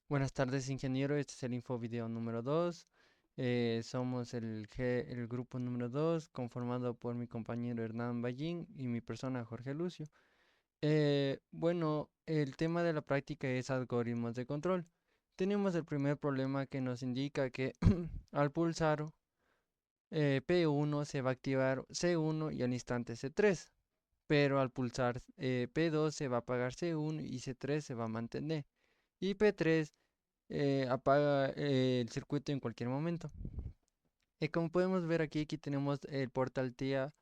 Buenas tardes, ingeniero. Este es el infovideo número 2. Somos el grupo número 2, conformado por mi compañero Hernán Ballín y mi persona Jorge Lucio. Bueno, el tema de la práctica es algoritmos de control. Tenemos el primer problema que nos indica que al pulsar P1 se va a activar C1 y al instante C3, pero al pulsar P2 se va a apagar C1 y C3 se va a mantener. Y P3 apaga el circuito en cualquier momento. Como podemos ver aquí tenemos el portal TIA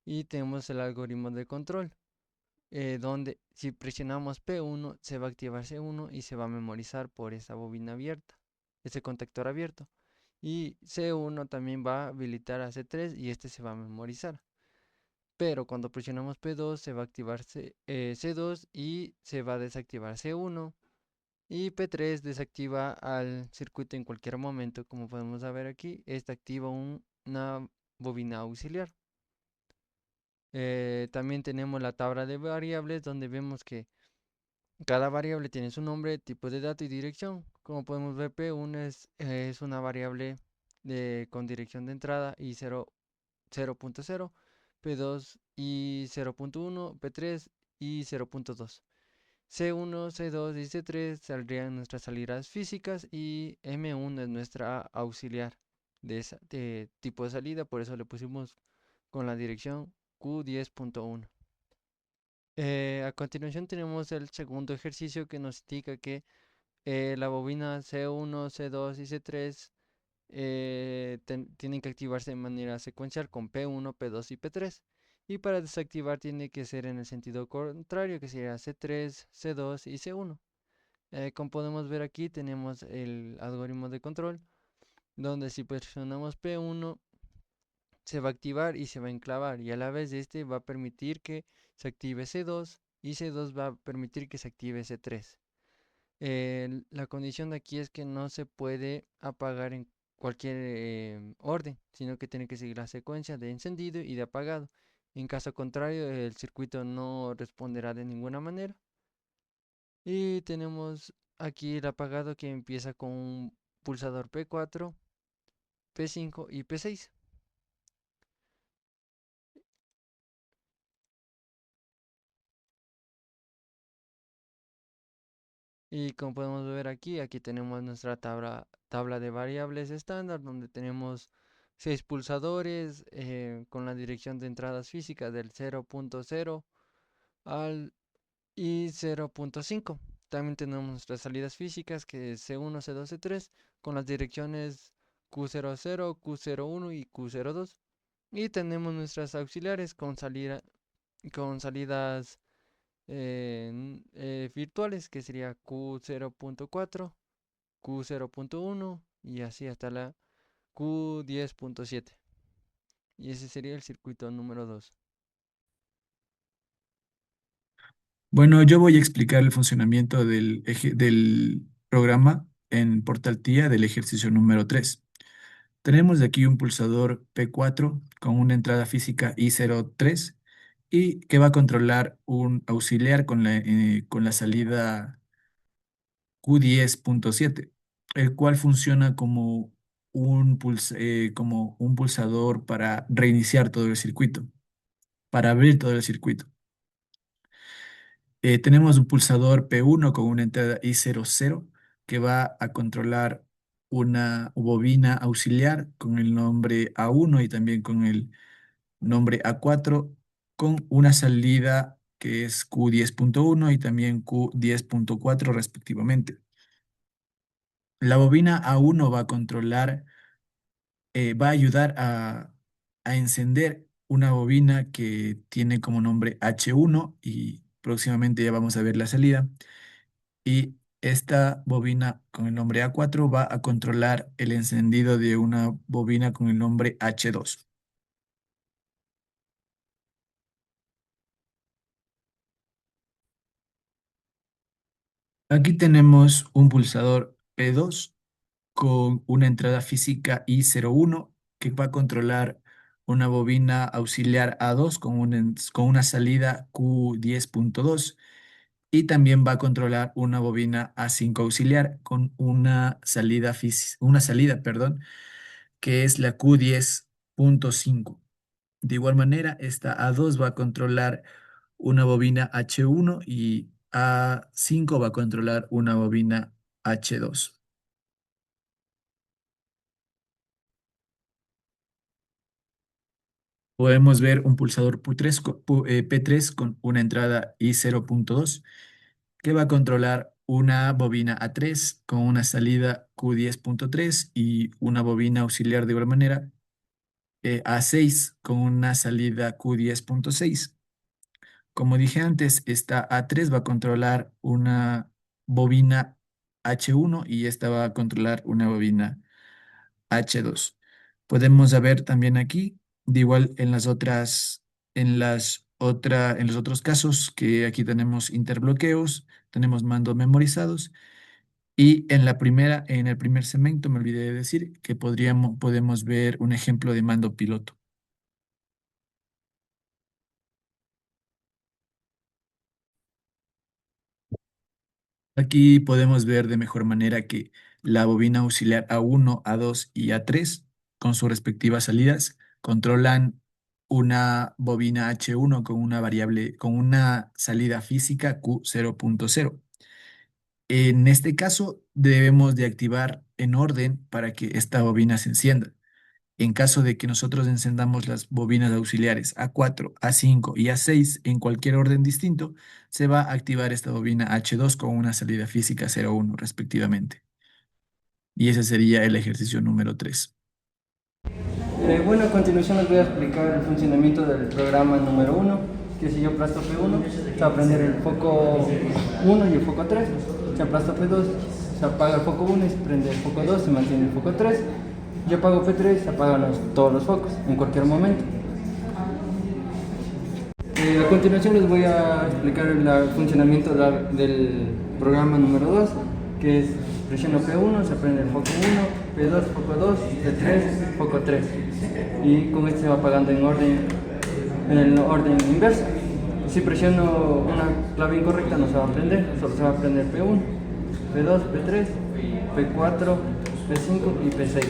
y tenemos el algoritmo de control, donde si presionamos P1 se va a activar C1 y se va a memorizar por esa bobina abierta, ese contactor abierto. Y C1 también va a habilitar a C3 y este se va a memorizar. Pero cuando presionamos P2 se va a activar C2 y se va a desactivar C1. Y P3 desactiva al circuito en cualquier momento, como podemos ver aquí. Esta activa una bobina auxiliar. También tenemos la tabla de variables donde vemos que cada variable tiene su nombre, tipo de dato y dirección. Como podemos ver, P1 es una variable con dirección de entrada y 0.0, P2 y 0.1, P3 y 0.2. C1, C2 y C3 saldrían nuestras salidas físicas y M1 es nuestra auxiliar de tipo de salida, por eso le pusimos con la dirección Q10.1. A continuación tenemos el segundo ejercicio que nos indica que la bobina C1, C2 y C3 tienen que activarse de manera secuencial con P1, P2 y P3. Y para desactivar tiene que ser en el sentido contrario, que sería C3, C2 y C1. Como podemos ver aquí, tenemos el algoritmo de control, donde si presionamos P1 se va a activar y se va a enclavar, y a la vez este va a permitir que se active C2 y C2 va a permitir que se active C3. La condición de aquí es que no se puede apagar en cualquier orden, sino que tiene que seguir la secuencia de encendido y de apagado. En caso contrario, el circuito no responderá de ninguna manera. Y tenemos aquí el apagado que empieza con un pulsador P4, P5 y P6. Y como podemos ver aquí tenemos nuestra tabla de variables estándar, donde tenemos 6 pulsadores con la dirección de entradas físicas del 0.0 al y 0.5. También tenemos nuestras salidas físicas que es C1, C2, C3 con las direcciones Q00, Q01 y Q02. Y tenemos nuestras auxiliares con salidas virtuales, que sería Q0.4, Q0.1 y así hasta la Q10.7. Y ese sería el circuito número 2. Bueno, yo voy a explicar el funcionamiento del programa en Portal TIA del ejercicio número 3. Tenemos de aquí un pulsador P4 con una entrada física I03 y que va a controlar un auxiliar con la salida Q10.7, el cual funciona como como un pulsador para reiniciar todo el circuito, para abrir todo el circuito. Tenemos un pulsador P1 con una entrada I00 que va a controlar una bobina auxiliar con el nombre A1 y también con el nombre A4 con una salida que es Q10.1 y también Q10.4 respectivamente. La bobina A1 va a controlar, va a ayudar a encender una bobina que tiene como nombre H1 y próximamente ya vamos a ver la salida. Y esta bobina con el nombre A4 va a controlar el encendido de una bobina con el nombre H2. Aquí tenemos un pulsador P2 con una entrada física I01 que va a controlar una bobina auxiliar A2 con una salida Q10.2 y también va a controlar una bobina A5 auxiliar con una salida, perdón, que es la Q10.5. De igual manera, esta A2 va a controlar una bobina H1 y A5 va a controlar una bobina H2. Podemos ver un pulsador P3 con una entrada I0.2 que va a controlar una bobina A3 con una salida Q10.3 y una bobina auxiliar de igual manera A6 con una salida Q10.6. Como dije antes, esta A3 va a controlar una bobina H1 y esta va a controlar una bobina H2. Podemos ver también aquí, de igual en los otros casos, que aquí tenemos interbloqueos, tenemos mandos memorizados, y en el primer segmento me olvidé de decir que podemos ver un ejemplo de mando piloto. Aquí podemos ver de mejor manera que la bobina auxiliar A1, A2 y A3, con sus respectivas salidas, controlan una bobina H1 con una variable, con una salida física Q0.0. En este caso, debemos de activar en orden para que esta bobina se encienda. En caso de que nosotros encendamos las bobinas auxiliares A4, A5 y A6 en cualquier orden distinto, se va a activar esta bobina H2 con una salida física 0,1 respectivamente. Y ese sería el ejercicio número 3. Bueno, a continuación les voy a explicar el funcionamiento del programa número 1, que si yo aplasto P1, se va a prender el foco 1 y el foco 3. Si aplasto P2, se apaga el foco 1 y se prende el foco 2, se mantiene el foco 3. Yo apago P3, se apagan todos los focos en cualquier momento. A continuación les voy a explicar el funcionamiento del programa número 2, que es presiono P1, se prende el foco 1, P2, foco 2, P3, foco 3. Y con esto se va apagando en el orden inverso. Si presiono una clave incorrecta no se va a prender, solo se va a prender P1, P2, P3, P4, P5 y P6.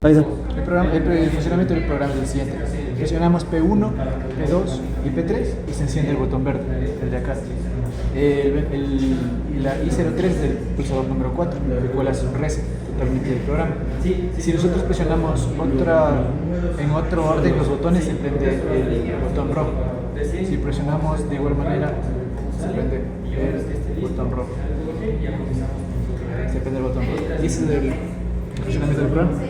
El funcionamiento del programa es el siguiente. Presionamos P1, P2 y P3 y se enciende el botón verde, el de acá. La I03 es el pulsador número 4, el cual hace un reset totalmente del programa. Si nosotros presionamos en otro orden los botones, se prende el botón rojo. Si presionamos de igual manera, se prende el botón rojo. Se prende el botón rojo. Y ese es el funcionamiento del programa.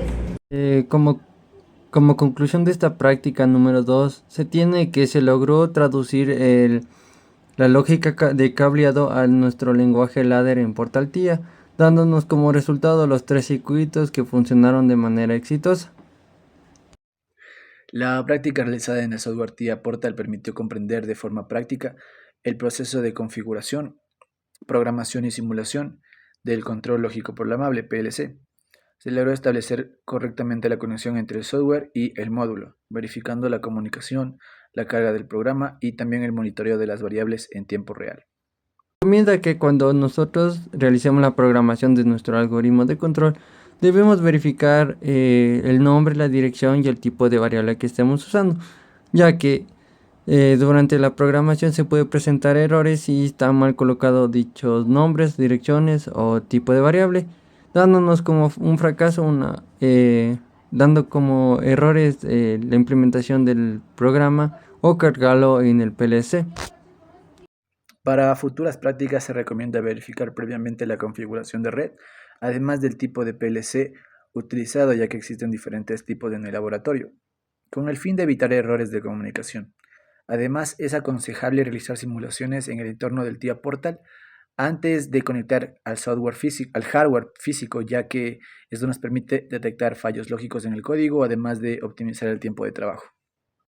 Como conclusión de esta práctica número 2, se logró traducir la lógica de cableado a nuestro lenguaje ladder en Portal TIA, dándonos como resultado los 3 circuitos que funcionaron de manera exitosa. La práctica realizada en el software TIA Portal permitió comprender de forma práctica el proceso de configuración, programación y simulación del control lógico programable PLC. Se logró establecer correctamente la conexión entre el software y el módulo, verificando la comunicación, la carga del programa y también el monitoreo de las variables en tiempo real. Recomienda que cuando nosotros realicemos la programación de nuestro algoritmo de control, debemos verificar el nombre, la dirección y el tipo de variable que estemos usando, ya que durante la programación se puede presentar errores si están mal colocados dichos nombres, direcciones o tipo de variable, dándonos como un fracaso, dando como errores la implementación del programa o cargarlo en el PLC. Para futuras prácticas se recomienda verificar previamente la configuración de red, además del tipo de PLC utilizado, ya que existen diferentes tipos en el laboratorio, con el fin de evitar errores de comunicación. Además, es aconsejable realizar simulaciones en el entorno del TIA Portal antes de conectar al hardware físico, ya que esto nos permite detectar fallos lógicos en el código, además de optimizar el tiempo de trabajo.